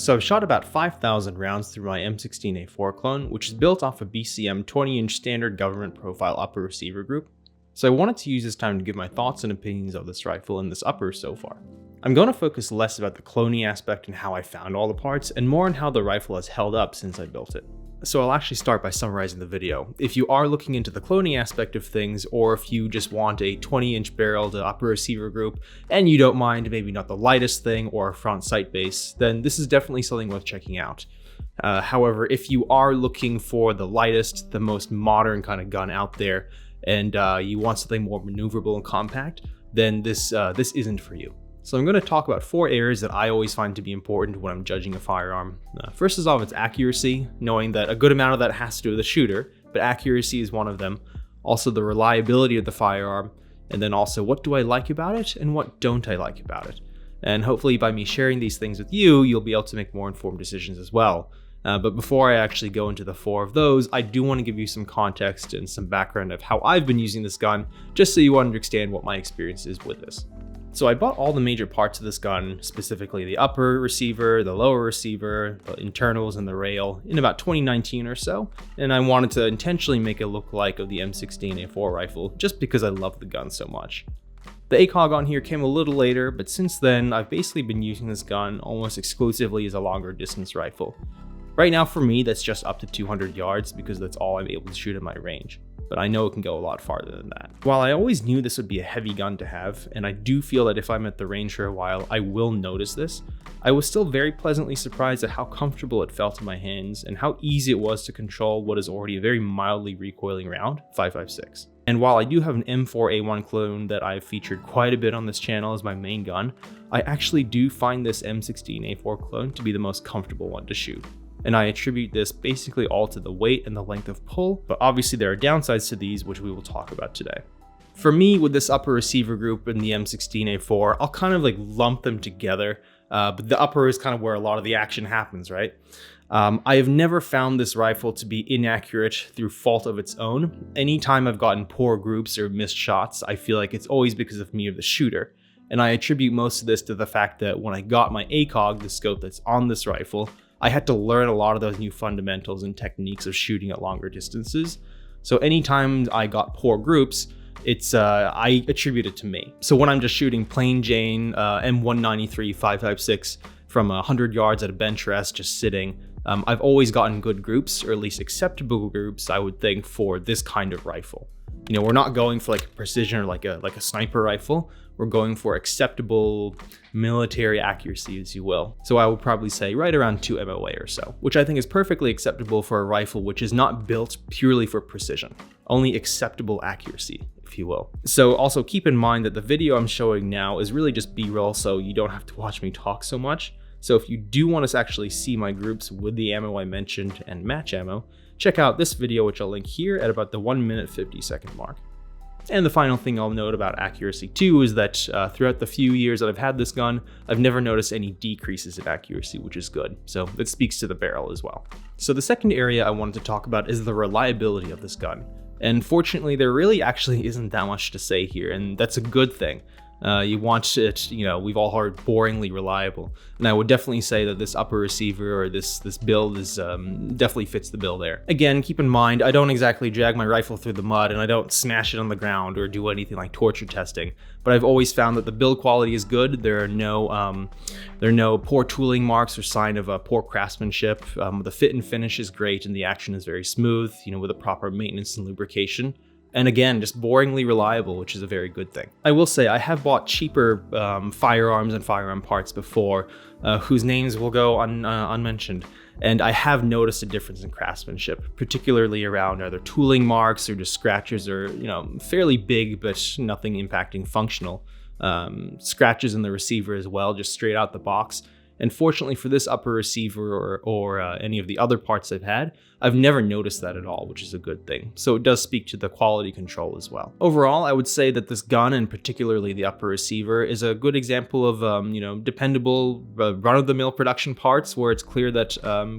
So I've shot about 5,000 rounds through my M16A4 clone, which is built off a BCM 20-inch standard government profile upper receiver group. So I wanted to use this time to give my thoughts and opinions of this rifle and this upper so far. I'm going to focus less about the cloning aspect and how I found all the parts, and more on how the rifle has held up since I built it. So I'll actually start by summarizing the video. If you are looking into the cloning aspect of things, or if you just want a 20-inch barrel to upper receiver group, and you don't mind maybe not the lightest thing or a front sight base, then this is definitely something worth checking out. However, if you are looking for the lightest, the most modern kind of gun out there, and you want something more maneuverable and compact, then this isn't for you. So I'm going to talk about 4 areas that I always find to be important when I'm judging a firearm. First is off its accuracy, knowing that a good amount of that has to do with the shooter, but accuracy is one of them. Also the reliability of the firearm, and then also what do I like about it and what don't I like about it. And hopefully by me sharing these things with you, you'll be able to make more informed decisions as well. But before I actually go into the 4 of those, I do want to give you some context and some background of how I've been using this gun, just so you understand what my experience is with this. So I bought all the major parts of this gun, specifically the upper receiver, the lower receiver, the internals, and the rail, in about 2019 or so, and I wanted to intentionally make it look like of the M16A4 rifle, just because I love the gun so much. The ACOG on here came a little later, but since then, I've basically been using this gun almost exclusively as a longer distance rifle. Right now for me, that's just up to 200 yards because that's all I'm able to shoot at my range. But I know it can go a lot farther than that. While I always knew this would be a heavy gun to have, and I do feel that if I'm at the range for a while, I will notice this, I was still very pleasantly surprised at how comfortable it felt in my hands and how easy it was to control what is already a very mildly recoiling round, 5.56. And while I do have an M4A1 clone that I've featured quite a bit on this channel as my main gun, I actually do find this M16A4 clone to be the most comfortable one to shoot. And I attribute this basically all to the weight and the length of pull, but obviously there are downsides to these, which we will talk about today. For me, with this upper receiver group and the M16A4, I'll kind of like lump them together, but the upper is kind of where a lot of the action happens, right? I have never found this rifle to be inaccurate through fault of its own. Anytime I've gotten poor groups or missed shots, I feel like it's always because of me or the shooter. And I attribute most of this to the fact that when I got my ACOG, the scope that's on this rifle, I had to learn a lot of those new fundamentals and techniques of shooting at longer distances. So anytime I got poor groups, I attribute it to me. So when I'm just shooting plain Jane M193 5.56 from 100 yards at a bench rest, just sitting, I've always gotten good groups, or at least acceptable groups, I would think, for this kind of rifle. You know, we're not going for like precision or like a sniper rifle. We're going for acceptable military accuracy, as you will. So I would probably say right around 2 MOA or so, which I think is perfectly acceptable for a rifle which is not built purely for precision, only acceptable accuracy, if you will. So also keep in mind that the video I'm showing now is really just B-roll, so you don't have to watch me talk so much. So if you do want to actually see my groups with the ammo I mentioned and match ammo, check out this video, which I'll link here at about the 1 minute 50 second mark. And the final thing I'll note about accuracy too is that throughout the few years that I've had this gun, I've never noticed any decreases in accuracy, which is good. So that speaks to the barrel as well. So the second area I wanted to talk about is the reliability of this gun. And fortunately, there really actually isn't that much to say here, and that's a good thing. You want it, you know, we've all heard boringly reliable. And I would definitely say that this upper receiver or this build is definitely fits the bill there. Again, keep in mind, I don't exactly drag my rifle through the mud and I don't smash it on the ground or do anything like torture testing. But I've always found that the build quality is good. There are no poor tooling marks or sign of poor craftsmanship. The fit and finish is great and the action is very smooth, you know, with the proper maintenance and lubrication. And again, just boringly reliable, which is a very good thing. I will say I have bought cheaper firearms and firearm parts before, whose names will go unmentioned. And I have noticed a difference in craftsmanship, particularly around either tooling marks or just scratches or, you know, fairly big, but nothing impacting functional. Scratches in the receiver as well, just straight out the box. And fortunately for this upper receiver or any of the other parts I've had, I've never noticed that at all, which is a good thing. So it does speak to the quality control as well. Overall, I would say that this gun, and particularly the upper receiver, is a good example of dependable run-of-the-mill production parts where it's clear that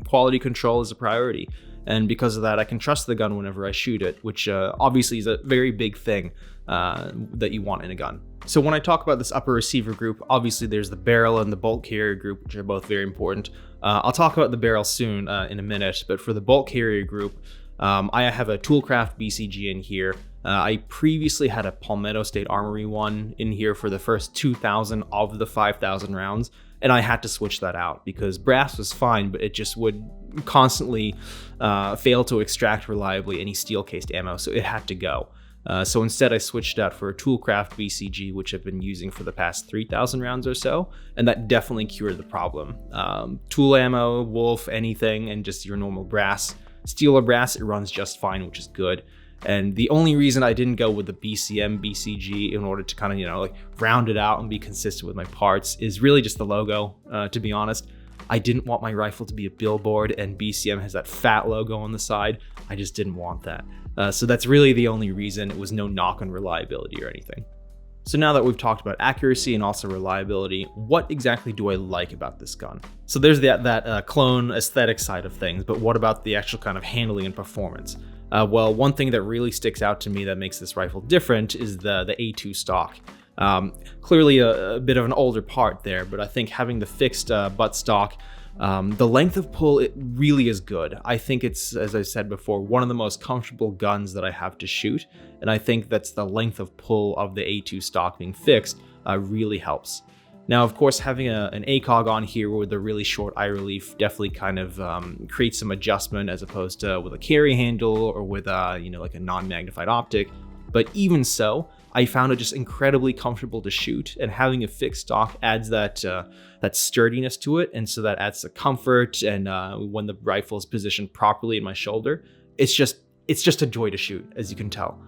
quality control is a priority. And because of that, I can trust the gun whenever I shoot it, which obviously is a very big thing that you want in a gun. So when I talk about this upper receiver group, obviously there's the barrel and the bolt carrier group, which are both very important. I'll talk about the barrel soon in a minute, but for the bolt carrier group, I have a Toolcraft BCG in here. I previously had a Palmetto State Armory one in here for the first 2,000 of the 5,000 rounds, and I had to switch that out because brass was fine, but it just would constantly fail to extract reliably any steel-cased ammo, so it had to go. So instead I switched out for a Toolcraft BCG, which I've been using for the past 3,000 rounds or so, and that definitely cured the problem. Tool ammo, wolf, anything, and just your normal brass. Steel or brass, it runs just fine, which is good. And the only reason I didn't go with the BCM BCG in order to kind of, like round it out and be consistent with my parts is really just the logo, to be honest. I didn't want my rifle to be a billboard, and BCM has that fat logo on the side. I just didn't want that. So that's really the only reason. It was no knock on reliability or anything. So now that we've talked about accuracy and also reliability, what exactly do I like about this gun? So there's that clone aesthetic side of things, but what about the actual kind of handling and performance? Well, one thing that really sticks out to me that makes this rifle different is the A2 stock. Clearly a bit of an older part there, but I think having the fixed butt stock, the length of pull, it really is good. I think it's, as I said before, one of the most comfortable guns that I have to shoot, and I think that's the length of pull of the A2 stock being fixed really helps. Now, of course, having an ACOG on here with a really short eye relief definitely kind of creates some adjustment as opposed to with a carry handle or with like a non-magnified optic. But even so, I found it just incredibly comfortable to shoot, and having a fixed stock adds that sturdiness to it, and so that adds the comfort. And when the rifle is positioned properly in my shoulder, it's just a joy to shoot, as you can tell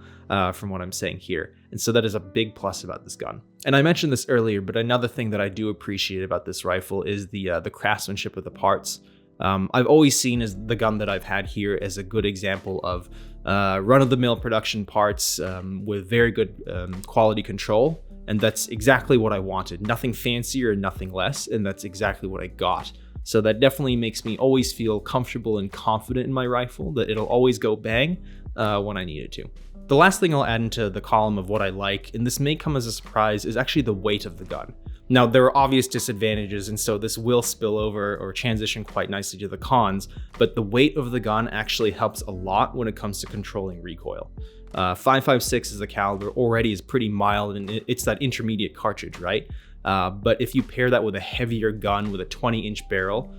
from what I'm saying here. And so that is a big plus about this gun. And I mentioned this earlier, but another thing that I do appreciate about this rifle is the craftsmanship of the parts. I've always seen as the gun that I've had here as a good example of run-of-the-mill production parts with very good quality control, and that's exactly what I wanted. Nothing fancier and nothing less, and that's exactly what I got. So that definitely makes me always feel comfortable and confident in my rifle, that it'll always go bang when I need it to. The last thing I'll add into the column of what I like, and this may come as a surprise, is actually the weight of the gun. Now, there are obvious disadvantages, and so this will spill over or transition quite nicely to the cons, but the weight of the gun actually helps a lot when it comes to controlling recoil. 5.56 as a caliber already is pretty mild, and it's that intermediate cartridge, right? But if you pair that with a heavier gun with a 20-inch barrel,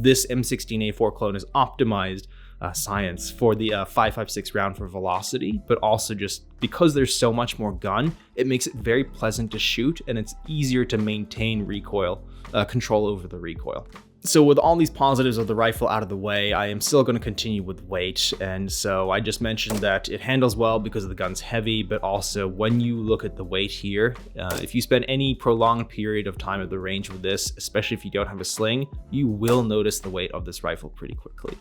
this M16A4 clone is optimized science for the 5.56 round for velocity, but also just because there's so much more gun, it makes it very pleasant to shoot, and it's easier to maintain recoil, control over the recoil. So with all these positives of the rifle out of the way, I am still going to continue with weight. And so I just mentioned that it handles well because the gun's heavy, but also when you look at the weight here, if you spend any prolonged period of time at the range with this, especially if you don't have a sling, you will notice the weight of this rifle pretty quickly.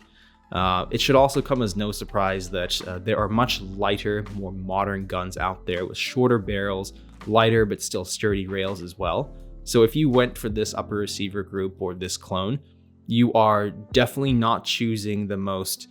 It should also come as no surprise that there are much lighter, more modern guns out there with shorter barrels, lighter but still sturdy rails as well. So if you went for this upper receiver group or this clone, you are definitely not choosing the most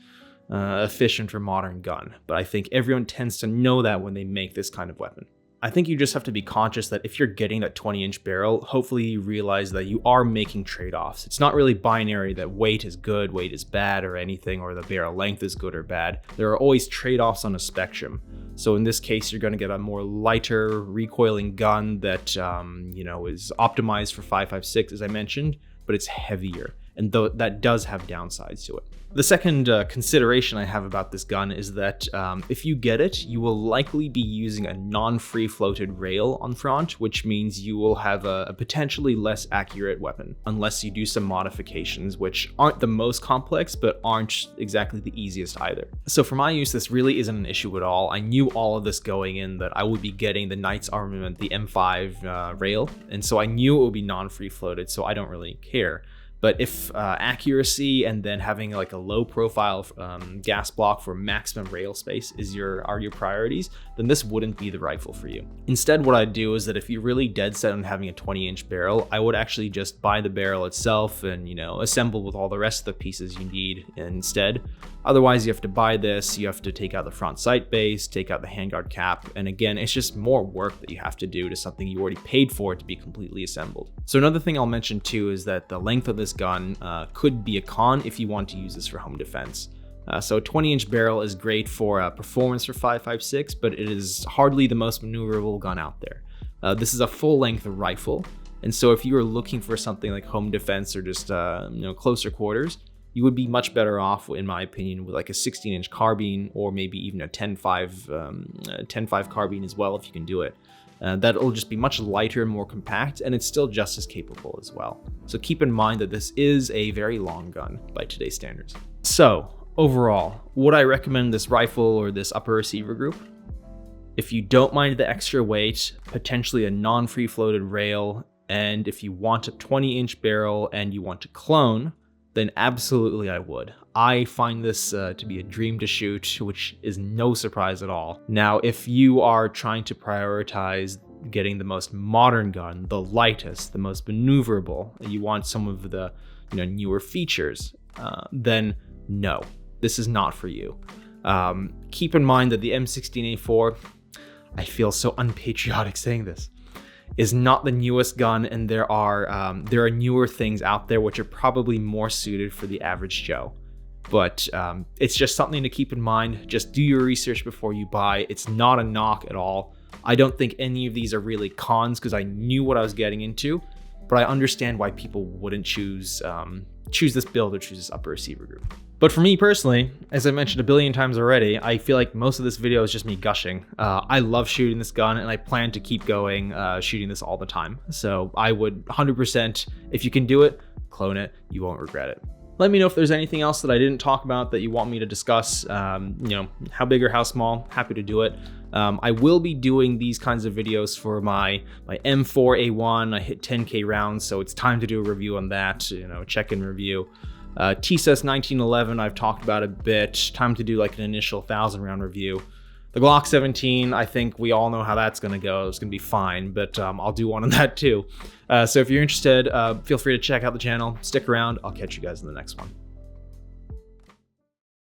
efficient or modern gun. But I think everyone tends to know that when they make this kind of weapon. I think you just have to be conscious that if you're getting that 20-inch barrel, hopefully you realize that you are making trade-offs. It's not really binary that weight is good, weight is bad, or anything, or the barrel length is good or bad. There are always trade-offs on a spectrum. So in this case, you're going to get a more lighter recoiling gun that is optimized for 5.56, as I mentioned, but it's heavier, and that does have downsides to it. The second consideration I have about this gun is that if you get it, you will likely be using a non-free floated rail on front, which means you will have a potentially less accurate weapon, unless you do some modifications, which aren't the most complex, but aren't exactly the easiest either. So for my use, this really isn't an issue at all. I knew all of this going in, that I would be getting the Knight's Armament, the M5 rail, and so I knew it would be non-free floated, so I don't really care. But if accuracy and then having like a low profile gas block for maximum rail space are your priorities, then this wouldn't be the rifle for you. Instead, what I'd do is that if you're really dead set on having a 20-inch barrel, I would actually just buy the barrel itself and, assemble with all the rest of the pieces you need instead. Otherwise, you have to buy this, you have to take out the front sight base, take out the handguard cap, and again, it's just more work that you have to do to something you already paid for to be completely assembled. So another thing I'll mention too is that the length of this this gun could be a con if you want to use this for home defense. So a 20-inch barrel is great for performance for 5.56, but it is hardly the most maneuverable gun out there. This is a full-length rifle, and so if you are looking for something like home defense or just closer quarters, you would be much better off, in my opinion, with like a 16-inch carbine, or maybe even a 10.5 carbine as well if you can do it. That'll just be much lighter, more compact, and it's still just as capable as well. So keep in mind that this is a very long gun by today's standards. So overall, would I recommend this rifle or this upper receiver group? If you don't mind the extra weight, potentially a non-free floated rail, and if you want a 20-inch barrel and you want to clone, then absolutely I would. I find this to be a dream to shoot, which is no surprise at all. Now, if you are trying to prioritize getting the most modern gun, the lightest, the most maneuverable, and you want some of the newer features, then no, this is not for you. Keep in mind that the M16A4, I feel so unpatriotic saying this, is not the newest gun, and there are newer things out there which are probably more suited for the average Joe. But it's just something to keep in mind. Just do your research before you buy. It's not a knock at all. I don't think any of these are really cons because I knew what I was getting into, but I understand why people wouldn't choose this build or choose this upper receiver group. But for me personally, as I mentioned a billion times already, I feel like most of this video is just me gushing. I love shooting this gun, and I plan to keep going shooting this all the time. So I would 100%, if you can do it, clone it. You won't regret it. Let me know if there's anything else that I didn't talk about that you want me to discuss. How big or how small, happy to do it. I will be doing these kinds of videos for my M4A1. I hit 10K rounds, so it's time to do a review on that, check-in review. TSUS 1911, I've talked about a bit. Time to do like an initial 1,000 round review. The Glock 17, I think we all know how that's going to go. It's going to be fine, but I'll do one on that too. So if you're interested, feel free to check out the channel. Stick around. I'll catch you guys in the next one.